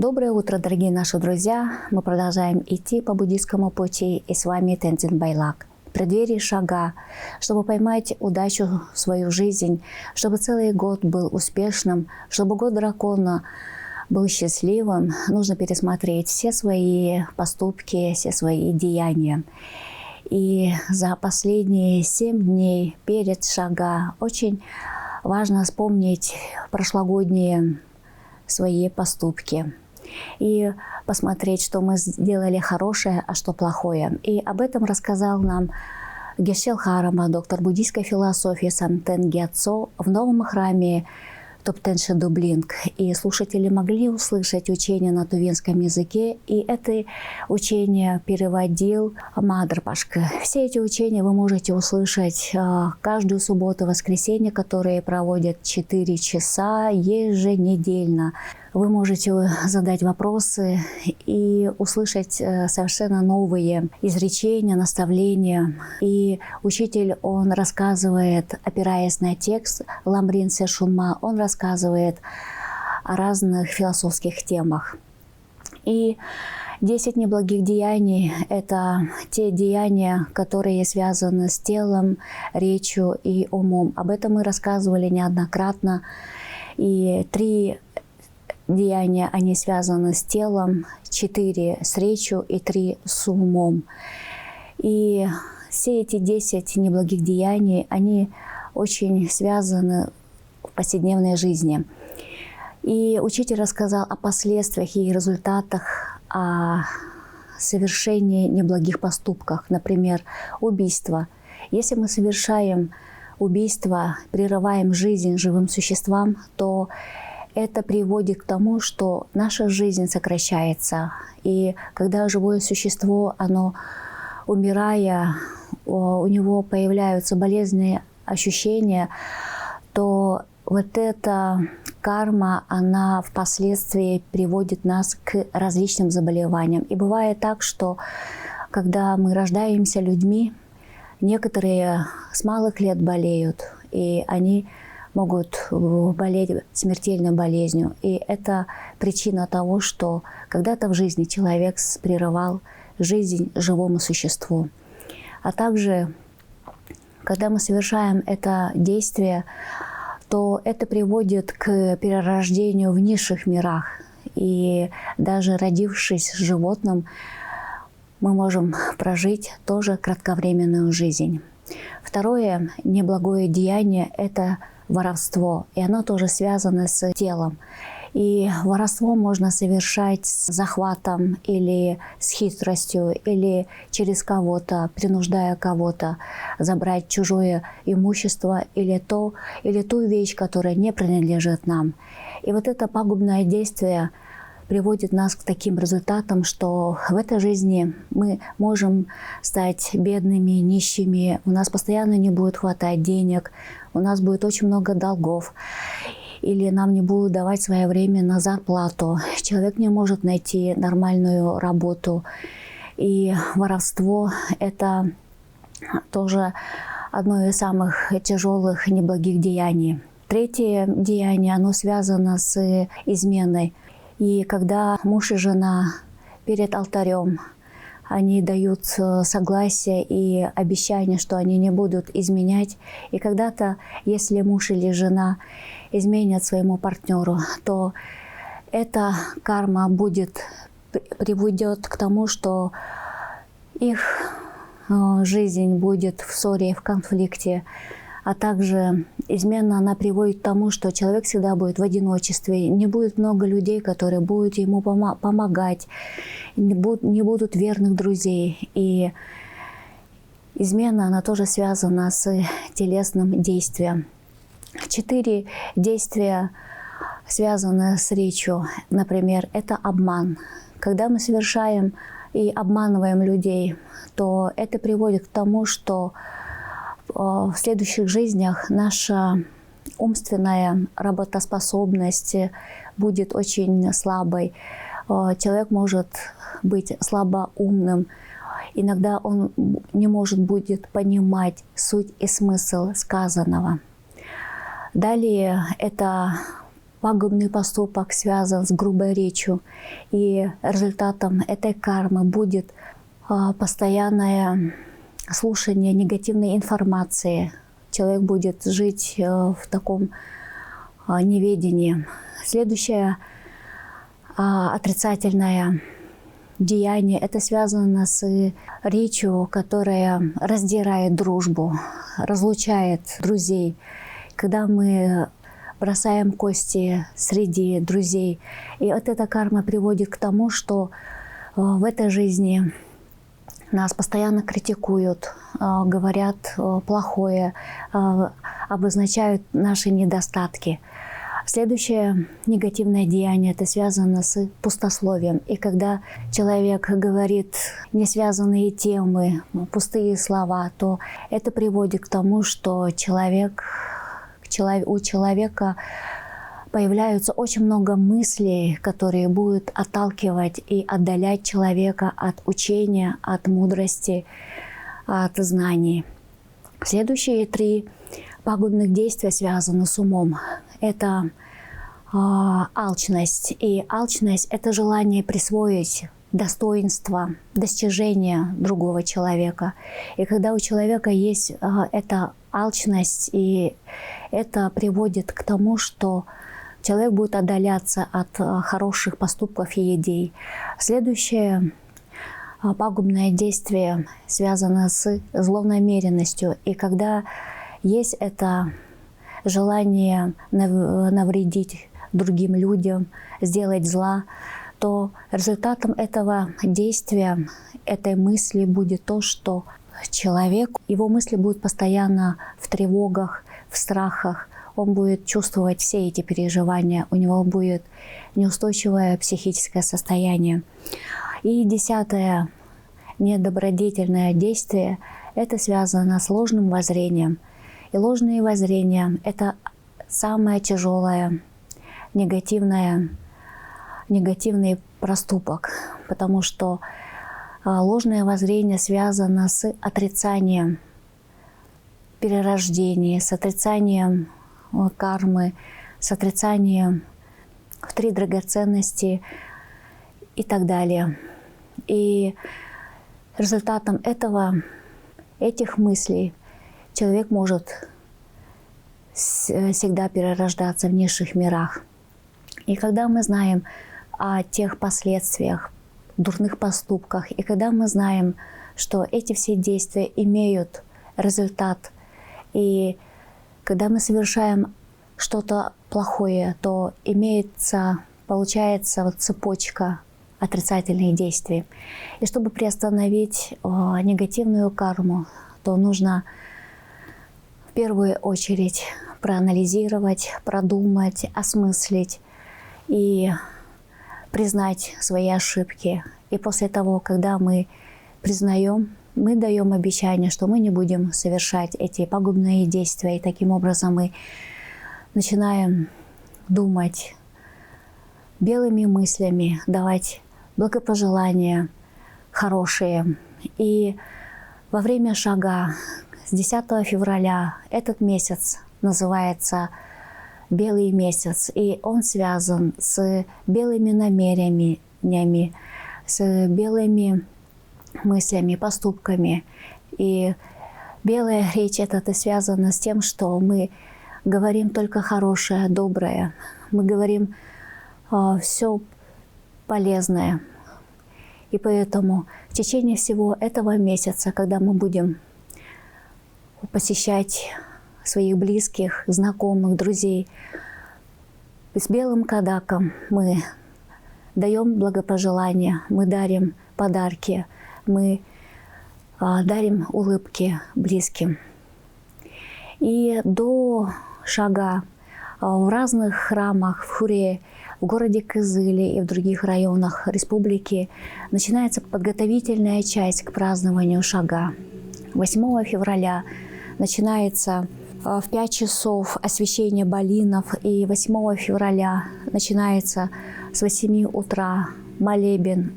Доброе утро, дорогие наши друзья! Мы продолжаем идти по буддийскому пути, и с вами Тензин Байлак. В преддверии шага, чтобы поймать удачу в свою жизнь, чтобы целый год был успешным, чтобы год дракона был счастливым, нужно пересмотреть все свои поступки, все свои деяния. И за последние 7 дней перед шага очень важно вспомнить прошлогодние свои поступки и посмотреть, что мы сделали хорошее, а что плохое. И об этом рассказал нам Гешел Харама, доктор буддийской философии Самтен Гьяцо в новом храме Топтенши Дублинг. И слушатели могли услышать учение на тувинском языке, и это учение переводил Мадр Пашка. Все эти учения вы можете услышать каждую субботу и воскресенье, которые проводят 4 часа еженедельно. Вы можете задать вопросы и услышать совершенно новые изречения, наставления. И учитель, он рассказывает, опираясь на текст Ламрин Сешунма, он рассказывает о разных философских темах. И 10 неблагих деяний – это те деяния, которые связаны с телом, речью и умом. Об этом мы рассказывали неоднократно. И 3 деяния, они связаны с телом, 4 с речью и 3 с умом. И все эти 10 неблагих деяний, они очень связаны в повседневной жизни. И учитель рассказал о последствиях и результатах, о совершении неблагих поступках, например, убийство. Если мы совершаем убийство, прерываем жизнь живым существам, то это приводит к тому, что наша жизнь сокращается. И когда живое существо, оно, умирая, у него появляются болезненные ощущения, то вот эта карма, она впоследствии приводит нас к различным заболеваниям. И бывает так, что когда мы рождаемся людьми, некоторые с малых лет болеют, и они могут болеть смертельной болезнью. И это причина того, что когда-то в жизни человек прерывал жизнь живому существу. А также, когда мы совершаем это действие, то это приводит к перерождению в низших мирах. И даже родившись животным, мы можем прожить тоже кратковременную жизнь. Второе неблагое деяние – это воровство, и оно тоже связано с телом. И воровство можно совершать с захватом или с хитростью, или через кого-то, принуждая кого-то забрать чужое имущество или ту вещь, которая не принадлежит нам. И вот это пагубное действие приводит нас к таким результатам, что в этой жизни мы можем стать бедными, нищими, у нас постоянно не будет хватать денег, у нас будет очень много долгов, или нам не будут давать своевременно зарплату, человек не может найти нормальную работу. И воровство – это тоже одно из самых тяжелых неблагих деяний. Третье деяние, оно связано с изменой. И когда муж и жена перед алтарем, они дают согласие и обещание, что они не будут изменять. И когда-то, если муж или жена изменят своему партнеру, то эта карма приведет к тому, что их жизнь будет в ссоре, в конфликте. А также измена, она приводит к тому, что человек всегда будет в одиночестве, не будет много людей, которые будут ему помогать, не будут верных друзей. И измена, она тоже связана с телесным действием. 4 действия связаны с речью. Например, это обман. Когда мы совершаем и обманываем людей, то это приводит к тому, что в следующих жизнях наша умственная работоспособность будет очень слабой. Человек может быть слабоумным. Иногда он не может будет понимать суть и смысл сказанного. Далее это пагубный поступок связан с грубой речью, и результатом этой кармы будет постоянное слушание негативной информации. Человек будет жить в таком неведении. Следующее отрицательное деяние – это связано с речью, которая раздирает дружбу, разлучает друзей. Когда мы бросаем кости среди друзей, и вот эта карма приводит к тому, что в этой жизни нас постоянно критикуют, говорят плохое, обозначают наши недостатки. Следующее негативное деяние – это связано с пустословием. И когда человек говорит несвязанные темы, пустые слова, то это приводит к тому, что у человека появляются очень много мыслей, которые будут отталкивать и отдалять человека от учения, от мудрости, от знаний. Следующие 3 пагубных действия связаны с умом. Это алчность. И алчность – это желание присвоить достоинство, достижения другого человека. И когда у человека есть эта алчность, и это приводит к тому, что человек будет отдаляться от хороших поступков и идей. Следующее пагубное действие связано с злонамеренностью. И когда есть это желание навредить другим людям, сделать зла, то результатом этого действия, этой мысли будет то, что человек, его мысли будут постоянно в тревогах, в страхах, он будет чувствовать все эти переживания, у него будет неустойчивое психическое состояние. И 10-е недобродетельное действие – это связано с ложным воззрением. И ложные воззрения – это самое тяжелое, негативный проступок, потому что ложное воззрение связано с отрицанием перерождения, с отрицанием кармы, с отрицанием 3 драгоценности и так далее. И результатом этих мыслей человек может всегда перерождаться в низших мирах. И когда мы знаем о тех последствиях, дурных поступках, и когда мы знаем, что эти все действия имеют результат, и когда мы совершаем что-то плохое, то получается цепочка отрицательных действий. И чтобы приостановить негативную карму, то нужно в первую очередь проанализировать, продумать, осмыслить и признать свои ошибки. И после того, когда мы признаем, мы даем обещание, что мы не будем совершать эти пагубные действия. И таким образом мы начинаем думать белыми мыслями, давать благопожелания хорошие. И во время шага с 10 февраля этот месяц называется «Белый месяц», и он связан с белыми намерениями, с белыми мыслями, поступками. И белая речь это связано с тем, что мы говорим только хорошее, доброе. Мы говорим все полезное. И поэтому в течение всего этого месяца, когда мы будем посещать своих близких, знакомых, друзей, с белым кадаком мы даем благопожелания, мы дарим подарки, мы дарим улыбки близким. И до шага в разных храмах, в Хуре, в городе Кызыле и в других районах республики начинается подготовительная часть к празднованию шага. 8 февраля начинается в 5 часов освящение балинов, и 8 февраля начинается с 8 утра молебен,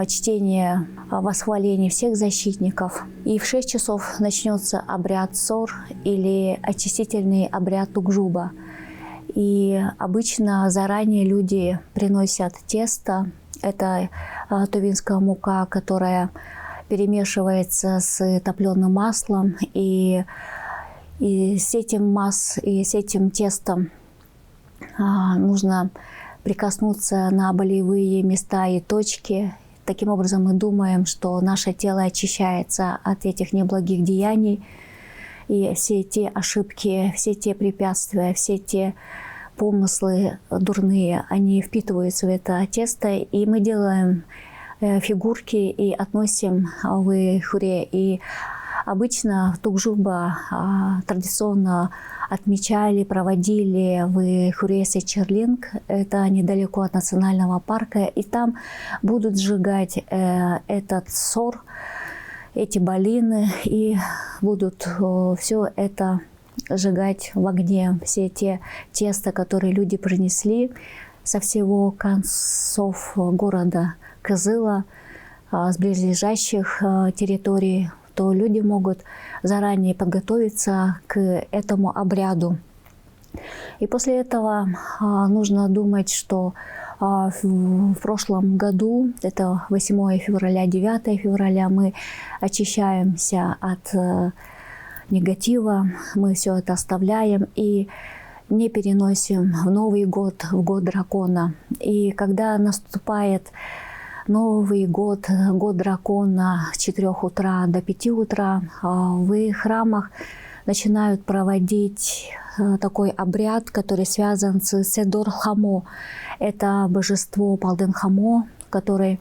чтение восхвалений всех защитников. И в 6 часов начнется обряд сор или очистительный обряд Тугжуба. И обычно заранее люди приносят тесто. Это тувинская мука, которая перемешивается с топленым маслом. И с этим тестом нужно прикоснуться на болевые места и точки. Таким образом, мы думаем, что наше тело очищается от этих неблагих деяний. И все те ошибки, все те препятствия, все те помыслы дурные, они впитываются в это тесто. И мы делаем фигурки и относим в хуре. И обычно Тугжуба традиционно отмечали, проводили в хуре Сечерлинг. Это недалеко от национального парка. И там будут сжигать этот сор, эти балины, и будут все это сжигать в огне. Все те теста, которые люди принесли со всего концов города Кызыла, с близлежащих территорий, то люди могут заранее подготовиться к этому обряду. И после этого нужно думать, что в прошлом году, это 8 февраля, 9 февраля, мы очищаемся от негатива, мы все это оставляем и не переносим в Новый год, в год дракона. И когда наступает Новый год, год дракона с 4 утра до 5 утра, в храмах начинают проводить такой обряд, который связан с Седор-Хамо. Это божество Палден-Хамо, который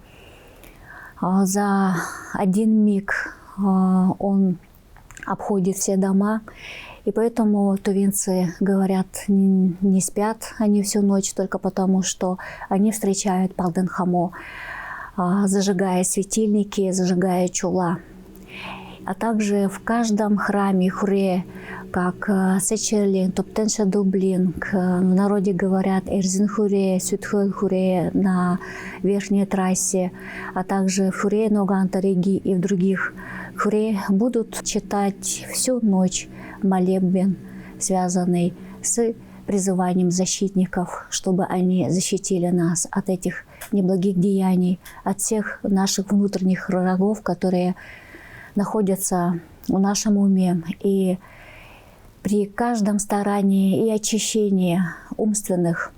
за один миг он обходит все дома. И поэтому тувинцы говорят, не спят они всю ночь только потому, что они встречают Палден-Хамо, зажигая светильники, зажигая чула. А также в каждом храме хуре, как Сечерлинг, Топтенша Дублинг, в народе говорят Эрзин-хуре, Сюдхөл-хуре на верхней трассе, а также в хуре Ноганта-Реги и в других хуре будут читать всю ночь молебен, связанный с призыванием защитников, чтобы они защитили нас от этих неблагих деяний, от всех наших внутренних врагов, которые находятся в нашем уме. И при каждом старании и очищении умственных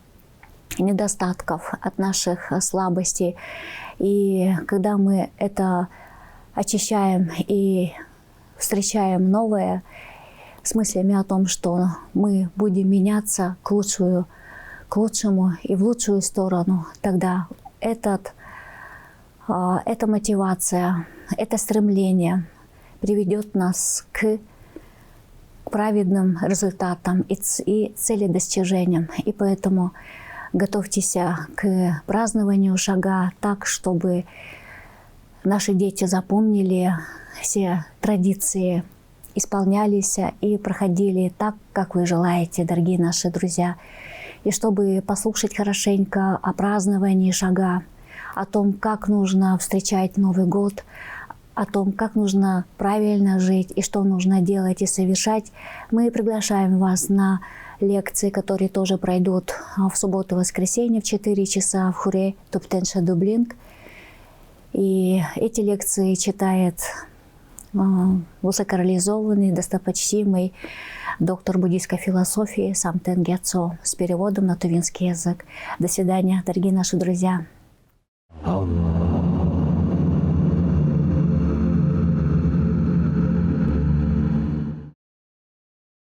недостатков от наших слабостей, и когда мы это очищаем и встречаем новое с мыслями о том, что мы будем меняться к лучшему и в лучшую сторону, тогда эта мотивация, это стремление приведет нас к праведным результатам и целедостижениям. И поэтому готовьтесь к празднованию Шага так, чтобы наши дети запомнили все традиции, исполнялись и проходили так, как вы желаете, дорогие наши друзья. И чтобы послушать хорошенько о праздновании Шага, о том, как нужно встречать Новый год, о том, как нужно правильно жить и что нужно делать и совершать, мы приглашаем вас на лекции, которые тоже пройдут в субботу и воскресенье в 4 часа в хуре Топтенша Дублинг. И эти лекции читает высокореализованный, достопочтимый доктор буддийской философии Самтен Гятсо с переводом на тувинский язык. До свидания, дорогие наши друзья.